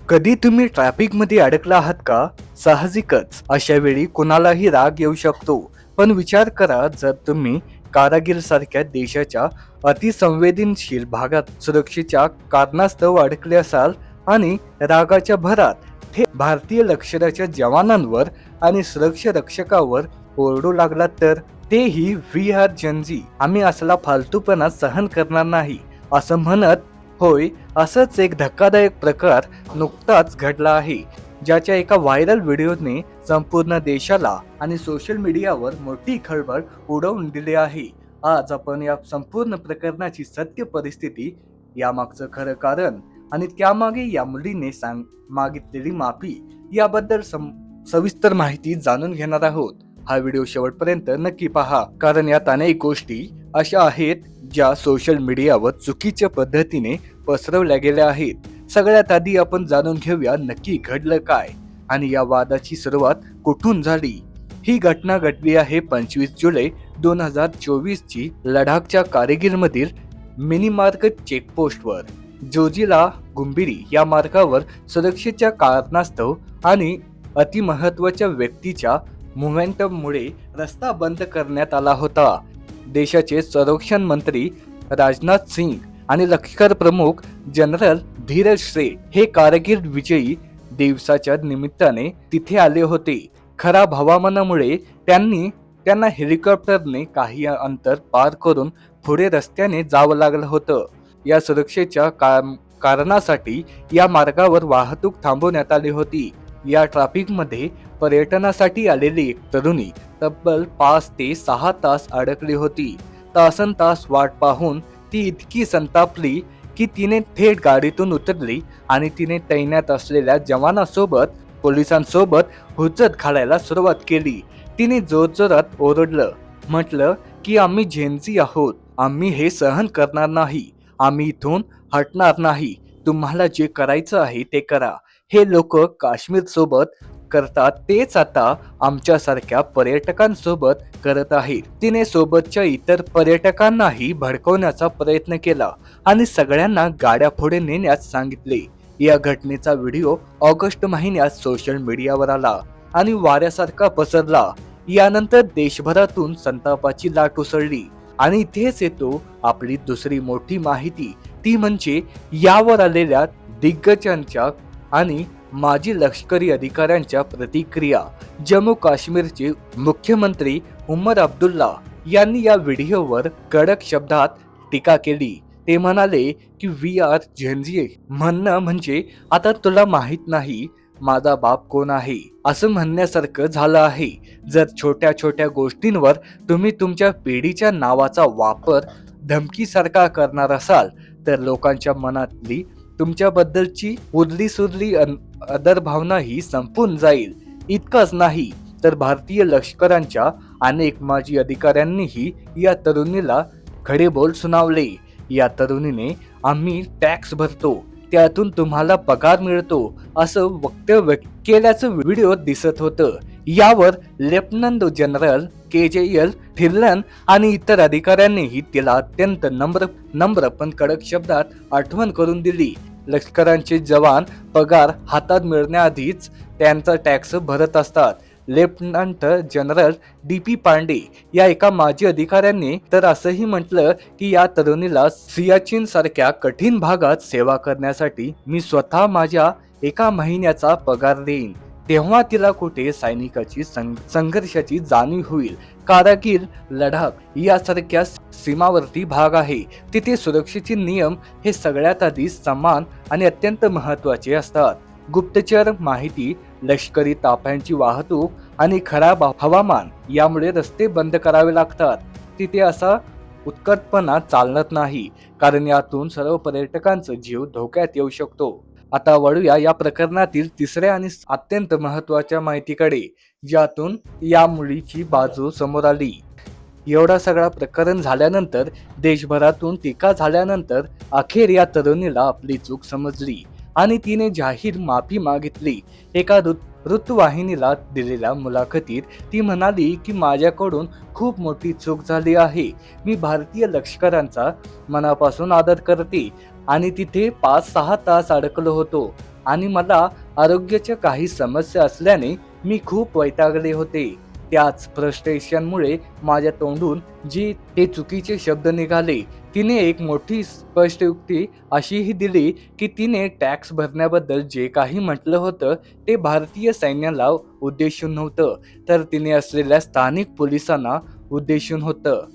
कधी तुम्ही ट्रॅफिकमध्ये अडकला आहात का? साहजिकच अशा वेळी कोणालाही राग येऊ शकतो. पण विचार करा, जर तुम्ही कारागीर सारख्या देशाच्या अतिसंवेदनशील भागात सुरक्षेच्या कारणास्तव अडकले असाल आणि रागाच्या भरात थेट भारतीय लष्कराच्या जवानांवर आणि सुरक्षा रक्षकावर ओरडू लागलात तर? तेही वी आर जनजी, आम्ही असला फालतूपणा सहन करणार नाही असं म्हणत. होय, असंच एक धक्कादायक प्रकार नुकताच घडला आहे, ज्याच्या एका व्हायरल व्हिडिओने संपूर्ण देशाला आणि सोशल मीडियावर मोठी खळबळ उडवून दिली आहे. आज आपण या संपूर्ण प्रकरणाची सत्य परिस्थिती, यामागचं खरं कारण आणि त्यामागे या मुलीने मागितलेली माफी याबद्दल सविस्तर माहिती जाणून घेणार आहोत. हा व्हिडिओ शेवटपर्यंत नक्की पहा, कारण यात अनेक गोष्टी अशा आहेत ज्या सोशल मीडियावर चुकीच्या पद्धतीने पसरवल्या गेल्या आहेत. सगळ्यात आधी आपण जाणून घेऊया नक्की घडलं काय आणि या वादाची सुरुवात कुठून झाली. ही घटना घडली आहे 25 जुलै 2024 ची लडाखच्या कारगिलमधील मिनी मार्ग चेकपोस्टवर. जोजिला गुंबिरी या मार्गावर सुरक्षेच्या कारणास्तव आणि अतिमहत्वाच्या व्यक्तीच्या मुव्हमेंटमुळे रस्ता बंद करण्यात आला होता. देशाचे संरक्षण मंत्री राजनाथ सिंग आणि लष्कर प्रमुख जनरल धीरज सेठ हे कारगिल विजयी दिवसाच्या निमित्ताने तिथे आले होते. खराब हवामानामुळे त्यांना हेलिकॉप्टरने काही अंतर पार करून पुढे रस्त्याने जावं लागलं होतं. या सुरक्षेच्या कारणासाठी या मार्गावर वाहतूक थांबवण्यात आली होती. या ट्रॅफिकमध्ये पर्यटनासाठी आलेली एक तरुणी तब्बल 5 ते 6 तास अडकली होती. तासनतास वाट पाहून ती इतकी संतापली की तिने थेट गाडीतून उतरली आणि तिने तैनात असलेल्या जवानांसोबत पोलिसांसोबत हुज्जत घालायला सुरुवात केली. तिने जोरजोरात ओरडलं, म्हटलं की आम्ही झेन्झी आहोत, आम्ही हे सहन करणार नाही, आम्ही इथून हटणार नाही, तुम्हाला जे करायचं आहे ते करा. हे लोक काश्मीर सोबत करतात तेच आता आमच्यासारख्या पर्यटकांसोबत करत आहेत. तिने सोबतच्या इतर पर्यटकांनाही भडकवण्याचा प्रयत्न केला आणि सगळ्यांना गाड्या पुढे नेण्यास सांगितले. या घटनेचा व्हिडिओ ऑगस्ट महिन्यात सोशल मीडियावर आला आणि वाऱ्यासारखा पसरला. यानंतर देशभरातून संतापाची लाट उसळली आणि इथेच येतो आपली दुसरी मोठी माहिती, ती म्हणजे यावर आलेल्या दिग्गजांच्या आणि माजी लष्करी अधिकाऱ्यांच्या प्रतिक्रिया. जम्मू काश्मीरचे मुख्यमंत्री उमर अब्दुल्ला यांनी या व्हिडिओवर कडक शब्दात टीका केली. ते म्हणाले की वी आर झेन्झी म्हणणं म्हणजे आता तुला माहित नाही माझा बाप कोण आहे असं म्हणण्यासारखं झालं आहे. जर छोट्या छोट्या गोष्टींवर तुम्ही तुमच्या पिढीच्या नावाचा वापर धमकीसारखा करणार असाल तर लोकांच्या मनातली तुमच्याबद्दलची उरली सुरली आदरभावना ही संपून जाईल. इतकंच नाही तर भारतीय लष्करांच्या अनेक माजी अधिकाऱ्यांनीही या तरुणीला खडे बोल सुनावले. या तरुणीने आम्ही टॅक्स भरतो, त्यातून तुम्हाला पगार मिळतो असं वक्तव्य केल्याचं व्हिडिओ दिसत होतं. यावर लेफ्टनंट जनरल KJL थिल्लन आणि इतर अधिकाऱ्यांनीही तिला अत्यंत नम्र पण कडक शब्दात आठवण करून दिली. लष्करांचे जवान पगार हातात मिळण्याआधीच त्यांचा टॅक्स भरत असतात. लेफ्टनंट जनरल DP पांडे या एका माजी अधिकाऱ्यांनी तर असंही म्हटलं की या तरुणीला सियाचीन सारख्या कठीण भागात सेवा करण्यासाठी मी स्वतः माझ्या 1 महिन्याचा पगार देईन, तेव्हा तिला कुठे सैनिकाची संघर्षाची जाणीव होईल. कारगिल, लडाख यासारख्या सीमावर्ती भाग आहे, तिथे सुरक्षेचे नियम हे सगळ्यात आधी समान आणि अत्यंत महत्त्वाचे असतात. गुप्तचर माहिती, लष्करी ताफ्यांची वाहतूक आणि खराब हवामान यामुळे रस्ते बंद करावे लागतात. तिथे असा उत्कटपणा चालत नाही, कारण यातून सर्व पर्यटकांचा जीव धोक्यात येऊ शकतो. आता वळूया या प्रकरणातील तिसऱ्या आणि अत्यंत महत्त्वाच्या माहितीकडे, ज्यातून या मुलीची बाजू समोर आली. एवढा सगळा प्रकरण झाल्यानंतर, देशभरातून टीका झाल्यानंतर अखेर या तरुणीला आपली चूक समजली आणि तिने जाहीर माफी मागितली. एका वृत्तवाहिनीला दिलेल्या मुलाखतीत ती म्हणाली की माझ्याकडून खूप मोठी चूक झाली आहे. मी भारतीय लष्करांचा मनापासून आदर करते आणि तिथे 5-6 तास अडकलो होतो. आणि मला आरोग्याच्या काही समस्या असल्याने मी खूप वैतागले होते. त्याच फ्रस्ट्रेशनमुळे माझ्या तोंडून जी ते चुकीचे शब्द निघाले. तिने एक मोठी स्पष्ट युक्ती अशीही दिली की तिने टॅक्स भरण्याबद्दल जे काही म्हटलं होतं ते भारतीय सैन्याला उद्देशून नव्हतं, तर तिने असलेल्या स्थानिक पोलिसांना उद्देशून होतं,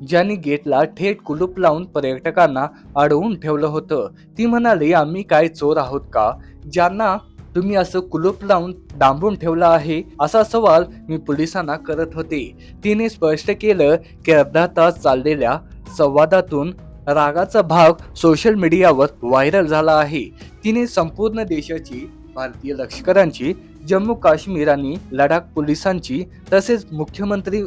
ज्यांनी गेटला थेट कुलूप लावून पर्यटकांना अडवून ठेवलं होतं. ती म्हणाली, आम्ही काय चोर आहोत का, ज्यांना तुम्ही असं कुलूप लावून डांबून ठेवलं आहे? असा सवाल मी पोलिसांना करत होते. तिने स्पष्ट केलं की अर्धा तास चाललेल्या संवादातून रागाचा भाग सोशल मीडियावर व्हायरल झाला आहे. तिने संपूर्ण देशाची, भारतीय लष्करांची, जम्मू काश्मीर आणि लडाख पोलिसांची, तसेच मुख्यमंत्री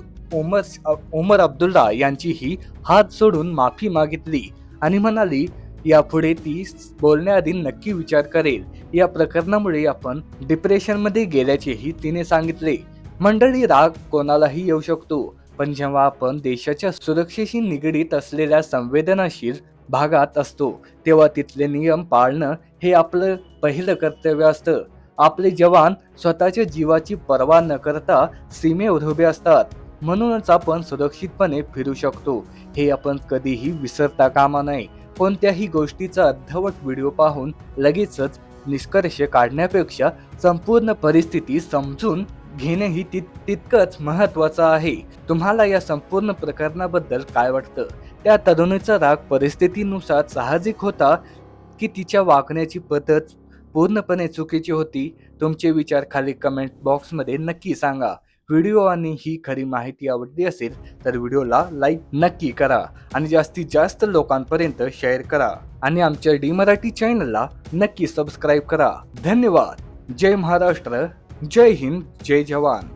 उमर अब्दुल्ला यांचीही हात जोडून माफी मागितली आणि म्हणाली, यापुढे ती बोलण्याआधी नक्की विचार करेल. या प्रकरणामुळे आपण डिप्रेशनमध्ये गेल्याचेही तिने सांगितले. मंडळी, राग कोणालाही येऊ शकतो, पण जेव्हा आपण देशाच्या सुरक्षेशी निगडीत असलेल्या संवेदनशील भागात असतो तेव्हा तिथले नियम पाळणं हे आपलं पहिलं कर्तव्य असतं. आपले जवान स्वतःच्या जीवाची पर्वा न करता सीमेवर उभे असतात, म्हणूनच आपण सुरक्षितपणे फिरू शकतो, हे आपण कधीही विसरता कामा नये. कोणत्याही गोष्टीचा अर्धवट व्हिडिओ पाहून लगेचच निष्कर्ष काढण्यापेक्षा संपूर्ण परिस्थिती समजून घेणेही तितकंच महत्वाचं आहे. तुम्हाला या संपूर्ण प्रकरणाबद्दल काय वाटतं? त्या तरुणीचा राग परिस्थितीनुसार साहजिक होता की तिच्या वागण्याची पद्धत पूर्णपणे चुकीची होती? तुमचे विचार खाली कमेंट बॉक्समध्ये नक्की सांगा. व्हिडिओ आणि ही खरी माहिती आवडली असेल तर व्हिडिओला लाईक नक्की करा आणि जास्तीत जास्त लोकांपर्यंत शेअर करा आणि आमच्या डी मराठी चॅनलला नक्की सबस्क्राईब करा. धन्यवाद. जय महाराष्ट्र, जय हिंद, जय जवान.